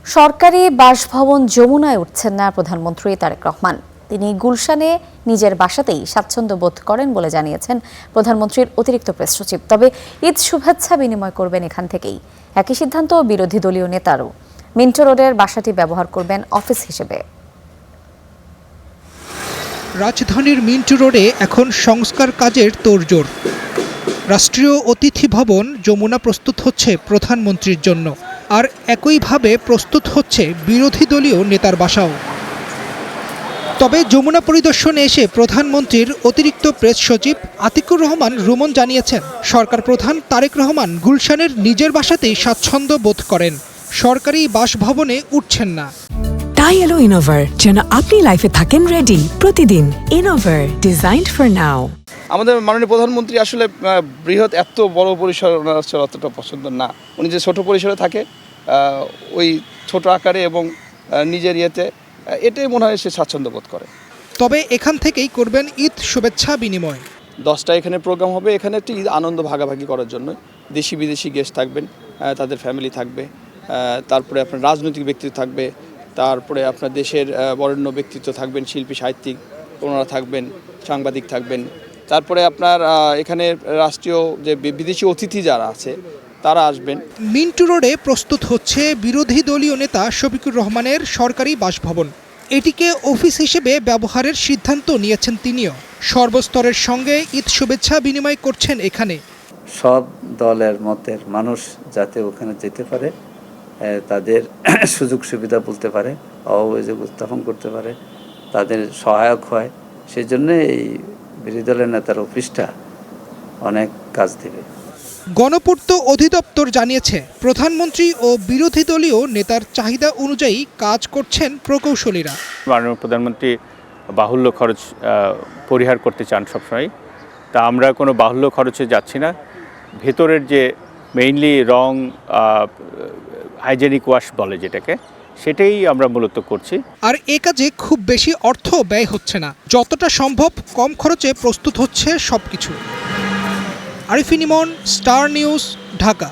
সরকারি বাসভবন যমুনায় উঠছেন না প্রধানমন্ত্রী তারেক রহমান। তিনি গুলশানে নিজের বাসাতেই স্বাচ্ছন্দ্য বোধ করেন বলে জানিয়েছেন প্রধানমন্ত্রীর অতিরিক্ত প্রেস সচিব। তবে ঈদ শুভেচ্ছা বিনিময় করবেন এখান থেকেই। একই সিদ্ধান্ত বিরোধী দলীয় নেতারও। মিন্টো রোডের বাসাটি ব্যবহার করবেন অফিস হিসেবে। রাজধানীর মিন্টো রোডে এখন সংস্কার কাজের তোড়জোড়। রাষ্ট্রীয় অতিথি ভবন যমুনা প্রস্তুত হচ্ছে প্রধানমন্ত্রীর জন্য, আর একইভাবে প্রস্তুত হচ্ছে বিরোধী দলীয় নেতার বাসাও। তবে যমুনা পরিদর্শনে এসে প্রধানমন্ত্রীর অতিরিক্ত প্রেস সচিব আতিকুর রহমান রুমন জানিয়েছেন, সরকার প্রধান তারেক রহমান গুলশানের নিজের বাসাতেই স্বাচ্ছন্দ্য বোধ করেন, সরকারি বাসভবনে উঠছেন না। তাই এলো ইনোভার, যেন আপনি লাইফে থাকেন রেডি প্রতিদিন। Innova, designed for now. আমাদের মাননীয় প্রধানমন্ত্রী আসলে বৃহৎ এত বড় পরিসর অতটা পছন্দ না। উনি যে ছোট পরিসরে থাকে, ওই ছোট আকারে এবং নিজের ইয়েতে, এটাই মনে হয় সে স্বাচ্ছন্দ্য বোধ করে। তবে এখান থেকেই করবেন ঈদ শুভেচ্ছা বিনিময়। 10টা এখানে প্রোগ্রাম হবে। এখানে একটি ঈদ আনন্দ ভাগাভাগি করার জন্য দেশি বিদেশি গেস্ট থাকবেন, তাদের ফ্যামিলি থাকবে, তারপরে আপনার রাজনৈতিক ব্যক্তিত্ব থাকবে, তারপরে আপনার দেশের বরেণ্য ব্যক্তিত্ব থাকবেন, শিল্পী সাহিত্যিক ওনারা থাকবেন, সাংবাদিক থাকবেন, তারপরে আপনার এখানে রাষ্ট্রীয় যে বিদেশি অতিথি যারা আছে তারা আসবেন। মিন্টো রোডে প্রস্তুত হচ্ছে বিরোধী দলীয় নেতা শফিকুর রহমানের সরকারি বাসভবন। এটিকে অফিস হিসেবে ব্যবহারের সিদ্ধান্ত নিয়েছেন তিনিও। সর্বস্তরের সঙ্গে ঈদ শুভেচ্ছা বিনিময় করছেন এখানে। সব দলের মতের মানুষ যাতে ওখানে যেতে পারে, তাদের সুযোগ সুবিধা বলতে পারে, অভিযোগ উত্থাপন করতে পারে, তাদের সহায়ক হয়, সেই জন্য এই বিরোধী দলের নেতার অফিসটা অনেক কাজ দেবে। গণপূর্ত অধিদপ্তর জানিয়েছে, প্রধানমন্ত্রী ও বিরোধী দলীয় নেতার চাহিদা অনুযায়ী কাজ করছেন প্রকৌশলীরা। মাননীয় প্রধানমন্ত্রী বাহুল্য খরচ পরিহার করতে চান সবসময়, তা আমরা কোনো বাহুল্য খরচে যাচ্ছি না। ভেতরের যে মেইনলি রং, হাইজেনিক ওয়াশ বলে যেটাকে, সেটাই আমরা মূলত করছি। আর এ কাজে খুব বেশি অর্থ ব্যয় হচ্ছে না, যতটা সম্ভব কম খরচে প্রস্তুত হচ্ছে সবকিছু। আরিফিন ইমন, স্টার নিউজ, ঢাকা।